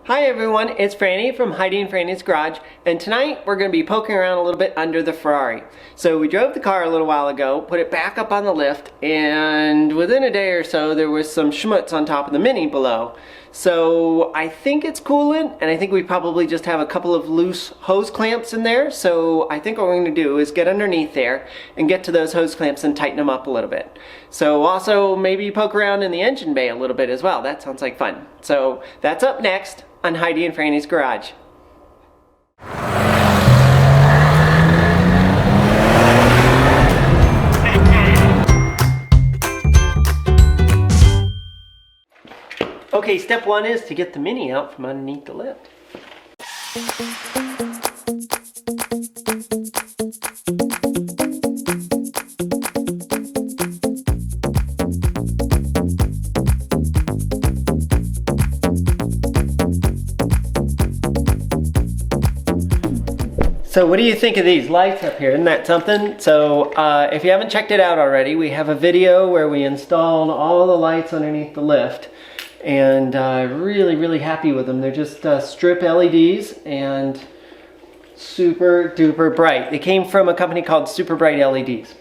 Hi everyone, it's Franny from Heidi and Franny's Garage, and tonight we're going to be poking around a little bit under the Ferrari. So we drove the car a little while ago, put it back up on the lift, and within a day or so there was some schmutz on top of the Mini below. So I think it's coolant, and I think we probably just have a couple of loose hose clamps in there. So I think what we're going to do is get underneath there and get to those hose clamps and tighten them up a little bit. So also maybe poke around in the engine bay a little bit as well. That sounds like fun. So that's up next on Heidi and Franny's Garage. Okay, step one is to get the Mini out from underneath the lift. So what do you think of these lights up here? Isn't that something? So if you haven't checked it out already, we have a video where we installed all the lights underneath the lift, and really happy with them. They're just strip LEDs and super duper bright. They came from a company called Super Bright LEDs.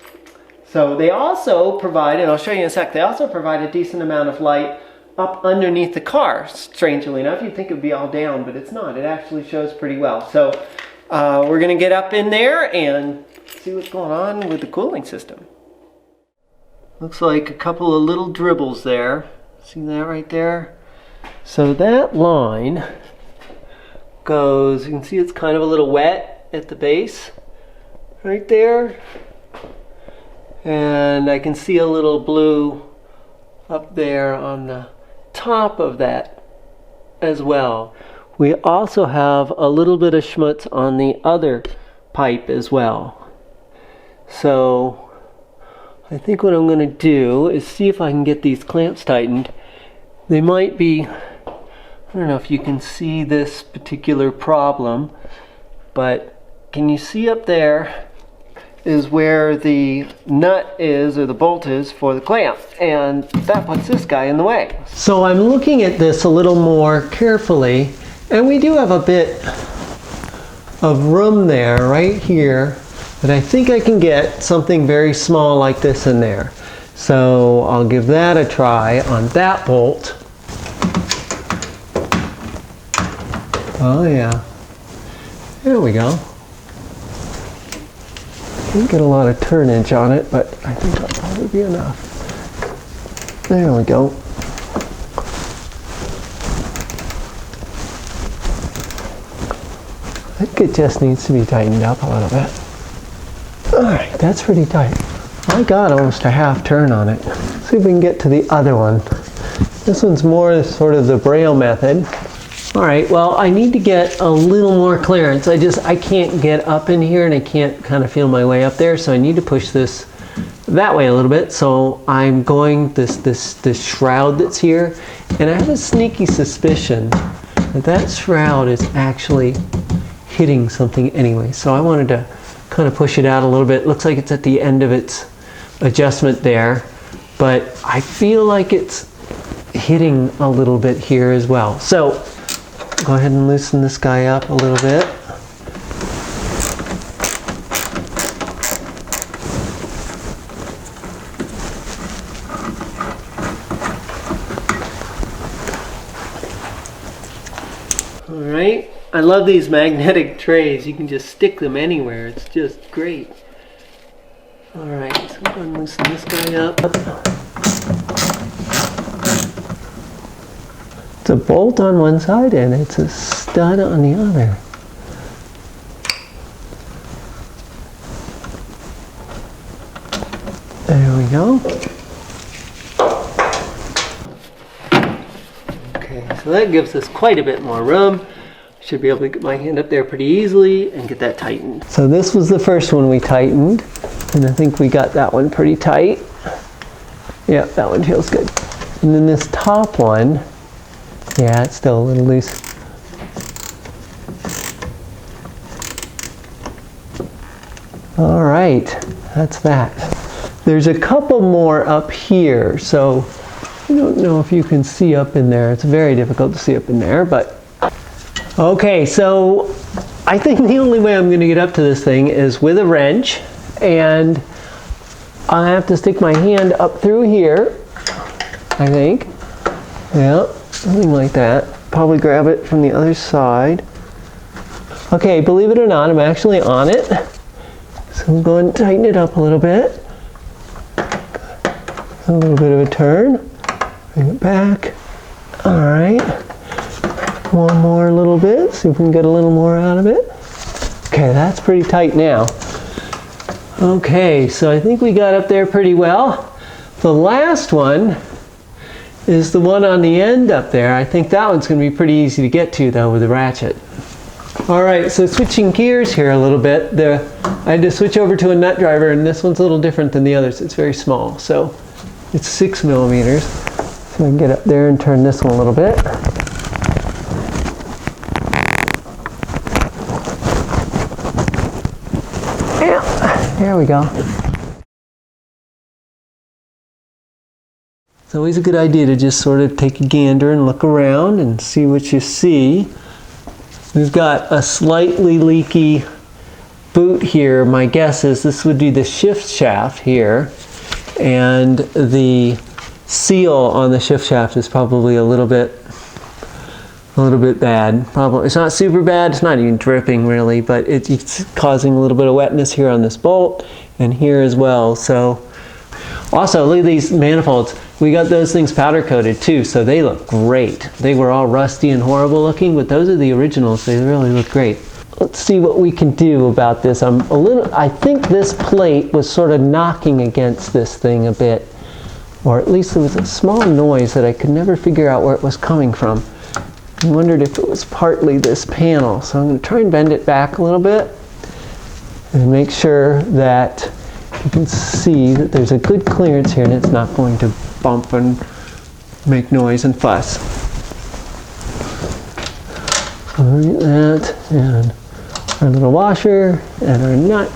So they also provide, and I'll show you in a sec, they also provide a decent amount of light up underneath the car. Strangely enough, you'd think it would be all down, but it's not. It actually shows pretty well. So we're going to get up in there and see what's going on with the cooling system. Looks like a couple of little dribbles there. See that right there? So that line goes, you can see it's kind of a little wet at the base right there. And I can see a little blue up there on the top of that as well. We also have a little bit of schmutz on the other pipe as well. So I think what I'm going to do is see if I can get these clamps tightened. They might be, I don't know if you can see this particular problem, but can you see up there is where the nut is, or the bolt is, for the clamp, and that puts this guy in the way. So I'm looking at this a little more carefully, and we do have a bit of room there right here, but I think I can get something very small like this in there. So I'll give that a try on that bolt. Oh yeah, there we go. Didn't get a lot of turnage on it, but I think that'll probably be enough. There we go. I think it just needs to be tightened up a little bit. Alright, that's pretty tight. I got almost a half turn on it. Let's see if we can get to the other one. This one's more sort of the Braille method. Alright, well, I need to get a little more clearance. I can't get up in here, and I can't kind of feel my way up there, so I need to push this that way a little bit. So I'm going this shroud that's here, and I have a sneaky suspicion that that shroud is actually hitting something anyway. So I wanted to kind of push it out a little bit. Looks like it's at the end of its adjustment there, but I feel like it's hitting a little bit here as well. So go ahead and loosen this guy up a little bit. All right. I love these magnetic trays. You can just stick them anywhere. It's just great. Alright, so I'm going to loosen this guy up. It's a bolt on one side and it's a stud on the other. There we go. Okay, so that gives us quite a bit more room. Should be able to get my hand up there pretty easily and get that tightened. So this was the first one we tightened, and I think we got that one pretty tight. Yeah, that one feels good. And then this top one, yeah, it's still a little loose. All right, that's that. There's a couple more up here, so I don't know if you can see up in there. It's very difficult to see up in there, but Okay, so I think the only way I'm going to get up to this thing is with a wrench, and I have to stick my hand up through here, I think. Yeah, something like that. Probably grab it from the other side. Okay, believe it or not, I'm actually on it. So I'm going to tighten it up a little bit. A little bit of a turn. Bring it back. All right. One more little bit, see if we can get a little more out of it. Okay, that's pretty tight now. Okay, so I think we got up there pretty well. The last one is the one on the end up there. I think that one's going to be pretty easy to get to though with the ratchet. All right, so switching gears here a little bit. I had to switch over to a nut driver, and this one's a little different than the others. It's very small, so it's 6 millimeters. So I can get up there and turn this one a little bit. Yeah, there we go. It's always a good idea to just sort of take a gander and look around and see what you see. We've got a slightly leaky boot here. My guess is this would be the shift shaft here, and the seal on the shift shaft is probably a little bit bad. Probably it's not super bad. It's not even dripping really, but it's causing a little bit of wetness here on this bolt and here as well. So also look at these manifolds. We got those things powder coated too, so they look great. They were all rusty and horrible looking, but those are the originals. They really look great. Let's see what we can do about this. I think this plate was sort of knocking against this thing a bit, or at least there was a small noise that I could never figure out where it was coming from. I wondered if it was partly this panel. So I'm going to try and bend it back a little bit and make sure that you can see that there's a good clearance here and it's not going to bump and make noise and fuss. All right, that, and our little washer and our nut.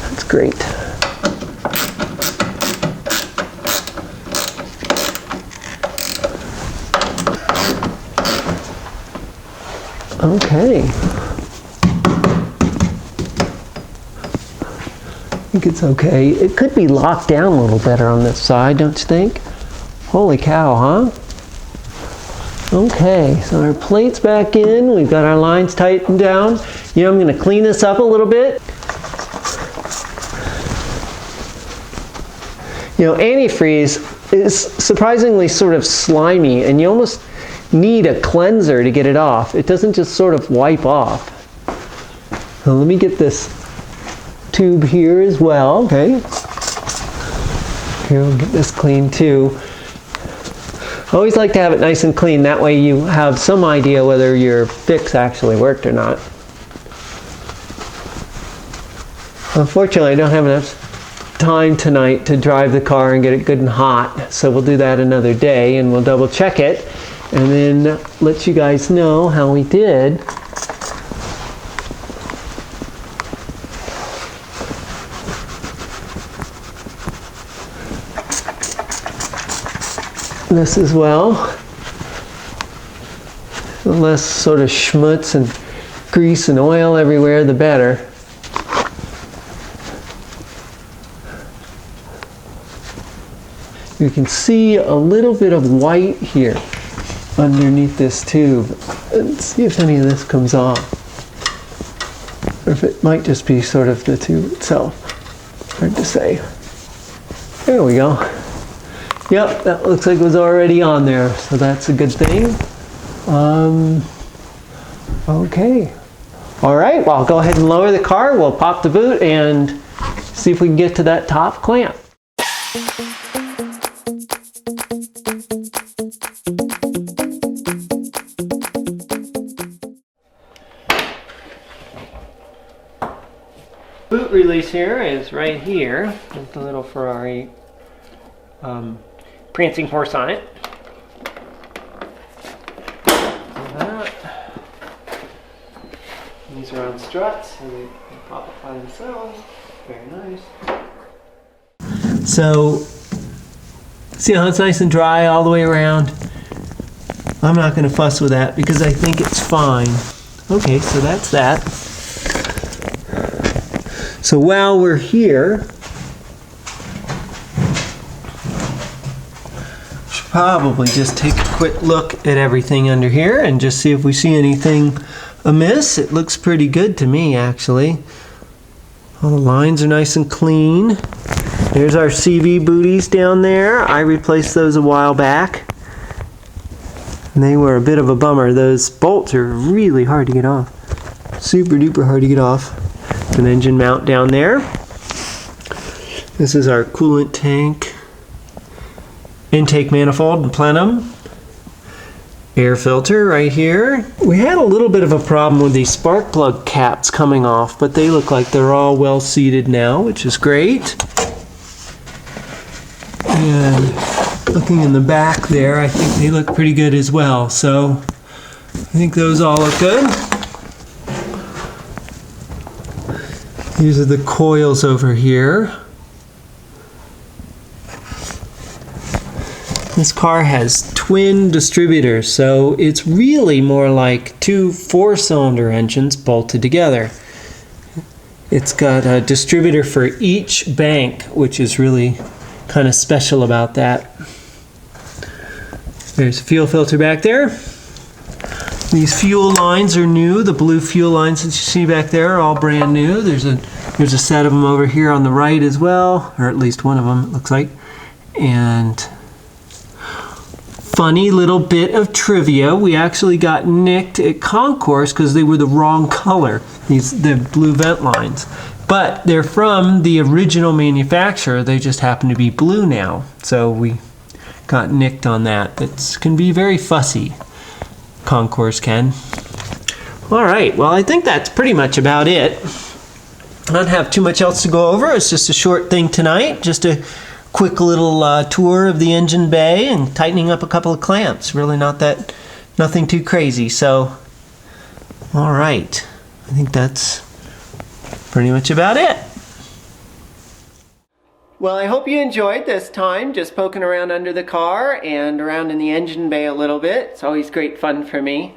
That's great. Okay. I think it's okay. It could be locked down a little better on this side, don't you think? Holy cow, huh? Okay, so our plate's back in. We've got our lines tightened down. You know, I'm going to clean this up a little bit. You know, antifreeze is surprisingly sort of slimy, and you almost need a cleanser to get it off. It doesn't just sort of wipe off. So let me get this tube here as well. Okay. Here, we'll get this clean too. I always like to have it nice and clean. That way you have some idea whether your fix actually worked or not. Unfortunately, I don't have enough time tonight to drive the car and get it good and hot. So we'll do that another day and we'll double check it and then let you guys know how we did. This as well. The less sort of schmutz and grease and oil everywhere, the better. You can see a little bit of white here underneath this tube. Let's see if any of this comes off. Or if it might just be sort of the tube itself. Hard to say. There we go. Yep, that looks like it was already on there, so that's a good thing. Okay. All right, well, I'll go ahead and lower the car. We'll pop the boot and see if we can get to that top clamp. Boot release here is right here with the little Ferrari prancing horse on it. Like that. These are on struts and they pop up by themselves. Very nice. So, see how it's nice and dry all the way around? I'm not going to fuss with that because I think it's fine. Okay, so that's that. So while we're here, should probably just take a quick look at everything under here and just see if we see anything amiss. It looks pretty good to me, actually. All the lines are nice and clean. There's our CV booties down there. I replaced those a while back. And they were a bit of a bummer. Those bolts are really hard to get off. Super duper hard to get off. An engine mount down there. This is our coolant tank. Intake manifold and plenum. Air filter right here. We had a little bit of a problem with these spark plug caps coming off, but they look like they're all well seated now, which is great. And looking in the back there, I think they look pretty good as well. So I think those all look good. These are the coils over here. This car has twin distributors, so it's really more like two 4-cylinder engines bolted together. It's got a distributor for each bank, which is really kind of special about that. There's a fuel filter back there. These fuel lines are new. The blue fuel lines that you see back there are all brand new. There's a set of them over here on the right as well, or at least one of them it looks like. And funny little bit of trivia, we actually got nicked at concourse because they were the wrong color, the blue vent lines. But they're from the original manufacturer, they just happen to be blue now. So we got nicked on that. It can be very fussy, concourse can. Alright, well I think that's pretty much about it. I don't have too much else to go over. It's just a short thing tonight, just a quick little tour of the engine bay and tightening up a couple of clamps. Really nothing too crazy. So, all right, I think that's pretty much about it. Well, I hope you enjoyed this time just poking around under the car and around in the engine bay a little bit. It's always great fun for me.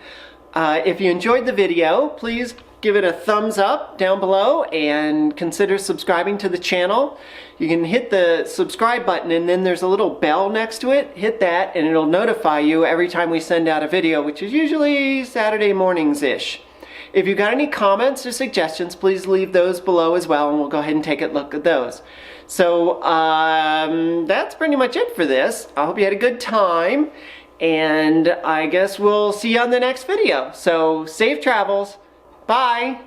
If you enjoyed the video, please give it a thumbs up down below and consider subscribing to the channel. You can hit the subscribe button and then there's a little bell next to it. Hit that and it'll notify you every time we send out a video, which is usually Saturday mornings-ish. If you've got any comments or suggestions, please leave those below as well and we'll go ahead and take a look at those. So that's pretty much it for this. I hope you had a good time and I guess we'll see you on the next video. So safe travels. Bye.